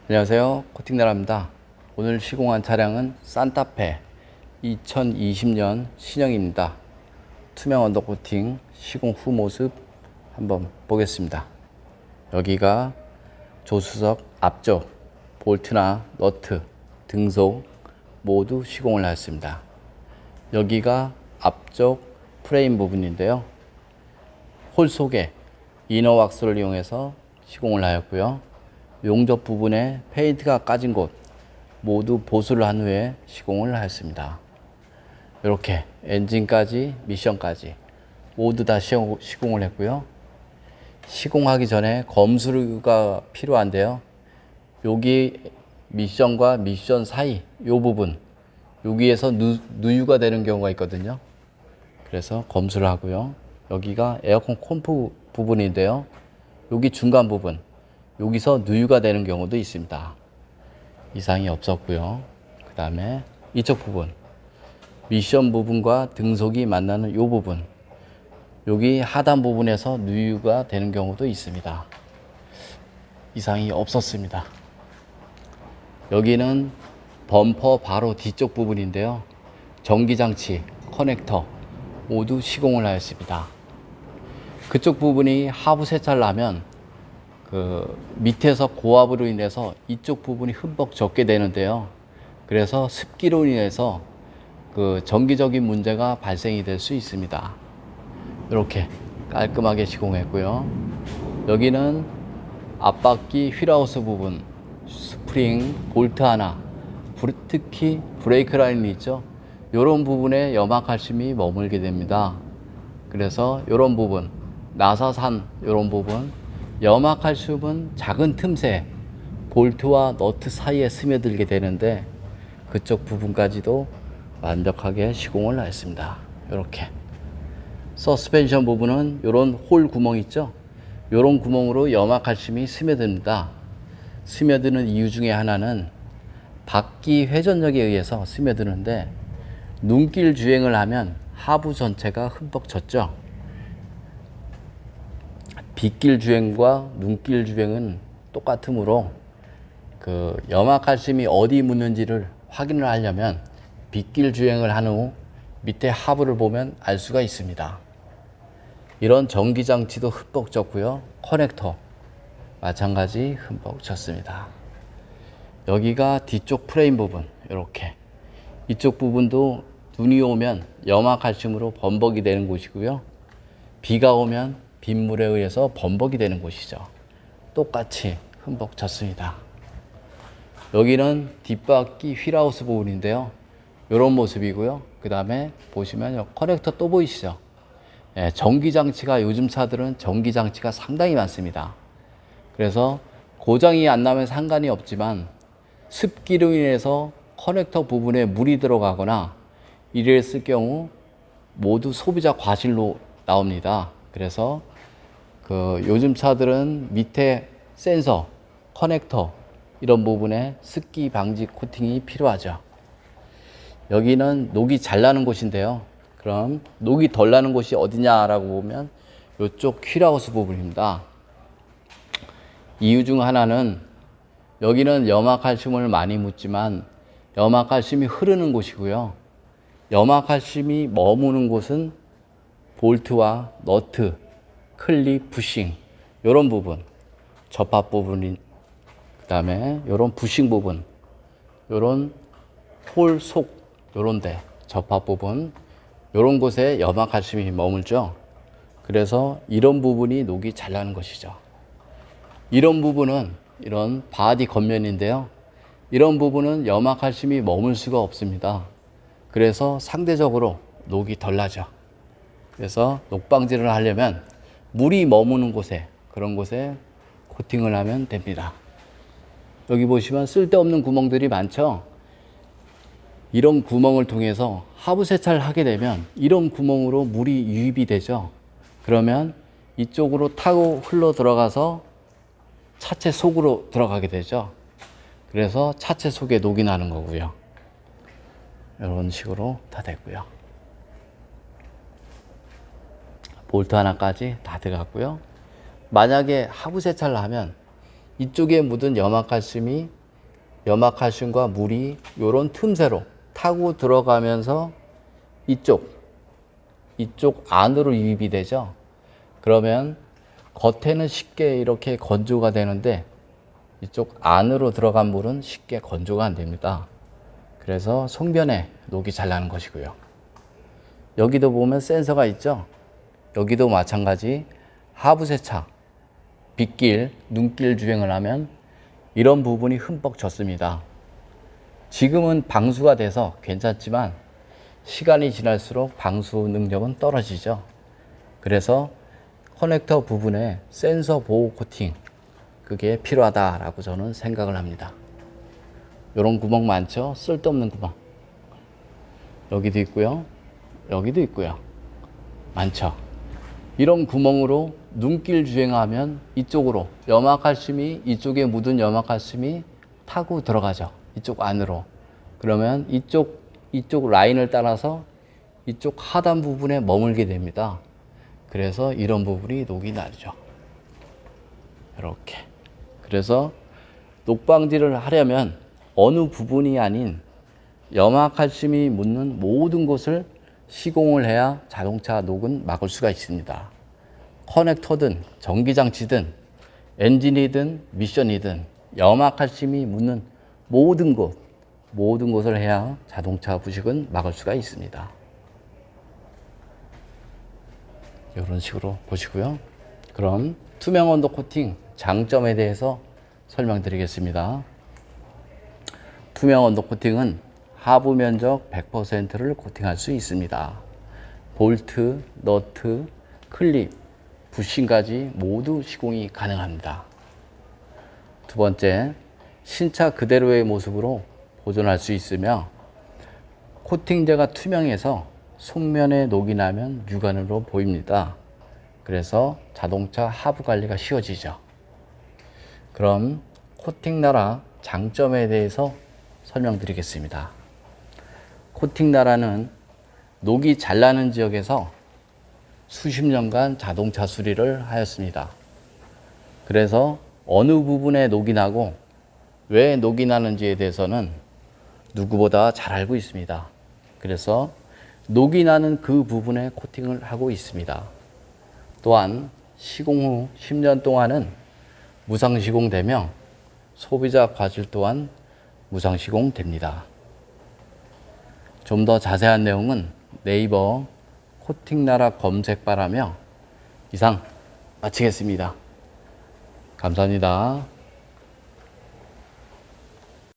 안녕하세요, 코팅나라입니다. 오늘 시공한 차량은 산타페 2020년 신형입니다. 투명 언더코팅 시공 후 모습 한번 보겠습니다. 여기가 조수석 앞쪽 볼트나 너트, 등속 모두 시공을 하였습니다. 여기가 앞쪽 프레임 부분인데요, 홀 속에 이너 왁스를 이용해서 시공을 하였고요. 용접 부분에 페인트가 까진 곳 모두 보수를 한 후에 시공을 하였습니다. 이렇게 엔진까지 미션까지 모두 다 시공을 했고요. 시공하기 전에 검수가 필요한데요, 여기 미션과 미션 사이 이 부분, 여기에서 누유가 되는 경우가 있거든요. 그래서 검수를 하고요. 여기가 에어컨 콤프 부분인데요, 여기 중간 부분, 여기서 누유가 되는 경우도 있습니다. 이상이 없었고요. 그 다음에 이쪽 부분, 미션 부분과 등속이 만나는 이 부분, 여기 하단 부분에서 누유가 되는 경우도 있습니다. 이상이 없었습니다. 여기는 범퍼 바로 뒤쪽 부분인데요, 전기장치, 커넥터 모두 시공을 하였습니다. 그쪽 부분이 하부 세차를 하면 밑에서 고압으로 인해서 이쪽 부분이 흠뻑 젖게 되는데요, 그래서 습기로 인해서 전기적인 문제가 발생이 될 수 있습니다. 이렇게 깔끔하게 시공했고요. 여기는 앞바퀴 휠하우스 부분, 스프링, 볼트 하나, 특히 브레이크 라인이 있죠, 이런 부분에 염화칼슘이 머물게 됩니다. 그래서 이런 부분, 나사산 이런 부분, 염화칼슘은 작은 틈새 볼트와 너트 사이에 스며들게 되는데 그쪽 부분까지도 완벽하게 시공을 했습니다. 이렇게 서스펜션 부분은 이런 홀 구멍 있죠, 이런 구멍으로 염화칼슘이 스며듭니다. 스며드는 이유 중에 하나는 바퀴 회전력에 의해서 스며드는데, 눈길 주행을 하면 하부 전체가 흠뻑 젖죠. 빗길 주행과 눈길 주행은 똑같으므로 염화칼슘이 어디 묻는지를 확인을 하려면 빗길 주행을 한 후 밑에 하부를 보면 알 수가 있습니다. 이런 전기장치도 흠뻑 젖고요. 커넥터 마찬가지 흠뻑 젖습니다. 여기가 뒤쪽 프레임 부분, 이렇게 이쪽 부분도 눈이 오면 염화칼슘으로 범벅이 되는 곳이고요, 비가 오면 빗물에 의해서 범벅이 되는 곳이죠. 똑같이 흠뻑 젖습니다. 여기는 뒷바퀴 휠하우스 부분인데요, 이런 모습이고요. 그 다음에 보시면 커넥터 또 보이시죠? 예, 전기장치가, 요즘 차들은 전기장치가 상당히 많습니다. 그래서 고장이 안 나면 상관이 없지만 습기로 인해서 커넥터 부분에 물이 들어가거나 이랬을 경우 모두 소비자 과실로 나옵니다. 그래서 요즘 차들은 밑에 센서, 커넥터 이런 부분에 습기 방지 코팅이 필요하죠. 여기는 녹이 잘 나는 곳인데요, 그럼 녹이 덜 나는 곳이 어디냐라고 보면 이쪽 휠하우스 부분입니다. 이유 중 하나는 여기는 염화칼슘을 많이 묻지만 염화칼슘이 흐르는 곳이고요, 염화칼슘이 머무는 곳은 볼트와 너트, 클립, 부싱 이런 부분, 접합 부분인, 그 다음에 이런 부싱 부분, 이런 홀 속 이런 데 접합 부분, 이런 곳에 염화칼슘이 머물죠. 그래서 이런 부분이 녹이 잘 나는 것이죠. 이런 부분은 이런 바디 겉면인데요, 이런 부분은 염화칼슘이 머물 수가 없습니다. 그래서 상대적으로 녹이 덜 나죠. 그래서 녹방지를 하려면 물이 머무는 곳에, 그런 곳에 코팅을 하면 됩니다. 여기 보시면 쓸데없는 구멍들이 많죠. 이런 구멍을 통해서 하부 세차를 하게 되면 이런 구멍으로 물이 유입이 되죠. 그러면 이쪽으로 타고 흘러 들어가서 차체 속으로 들어가게 되죠. 그래서 차체 속에 녹이 나는 거고요. 이런 식으로 다 됐고요. 볼트 하나까지 다 들어갔고요. 만약에 하부 세차를 하면 이쪽에 묻은 염화칼슘과 물이 요런 틈새로 타고 들어가면서 이쪽 안으로 유입이 되죠. 그러면 겉에는 쉽게 이렇게 건조가 되는데 이쪽 안으로 들어간 물은 쉽게 건조가 안 됩니다. 그래서 송변에 녹이 잘 나는 것이고요. 여기도 보면 센서가 있죠. 여기도 마찬가지 하부 세차, 빗길, 눈길 주행을 하면 이런 부분이 흠뻑 젖습니다. 지금은 방수가 돼서 괜찮지만 시간이 지날수록 방수 능력은 떨어지죠. 그래서 커넥터 부분에 센서 보호 코팅, 그게 필요하다라고 저는 생각을 합니다. 이런 구멍 많죠? 쓸데없는 구멍. 여기도 있고요. 여기도 있고요. 많죠? 이런 구멍으로 눈길 주행하면 이쪽으로 이쪽에 묻은 염화칼슘이 타고 들어가죠. 이쪽 안으로. 그러면 이쪽 라인을 따라서 이쪽 하단 부분에 머물게 됩니다. 그래서 이런 부분이 녹이 나죠. 이렇게. 그래서 녹방지를 하려면 어느 부분이 아닌 염화칼슘이 묻는 모든 곳을 시공을 해야 자동차 녹은 막을 수가 있습니다. 커넥터든 전기장치든 엔진이든 미션이든 염화칼슘이 묻는 모든 곳을 해야 자동차 부식은 막을 수가 있습니다. 이런 식으로 보시고요. 그럼 투명 언더 코팅 장점에 대해서 설명드리겠습니다. 투명 언더 코팅은 하부 면적 100%를 코팅할 수 있습니다. 볼트, 너트, 클립, 부싱까지 모두 시공이 가능합니다. 두 번째, 신차 그대로의 모습으로 보존할 수 있으며 코팅제가 투명해서 속면에 녹이 나면 육안으로 보입니다. 그래서 자동차 하부 관리가 쉬워지죠. 그럼 코팅 나라 장점에 대해서 설명드리겠습니다. 코팅 나라는 녹이 잘 나는 지역에서 수십 년간 자동차 수리를 하였습니다. 그래서 어느 부분에 녹이 나고 왜 녹이 나는지에 대해서는 누구보다 잘 알고 있습니다. 그래서 녹이 나는 그 부분에 코팅을 하고 있습니다. 또한 시공 후 10년 동안은 무상 시공되며 소비자 과실 또한 무상 시공됩니다. 좀 더 자세한 내용은 네이버 코팅나라 검색바라며 이상 마치겠습니다. 감사합니다.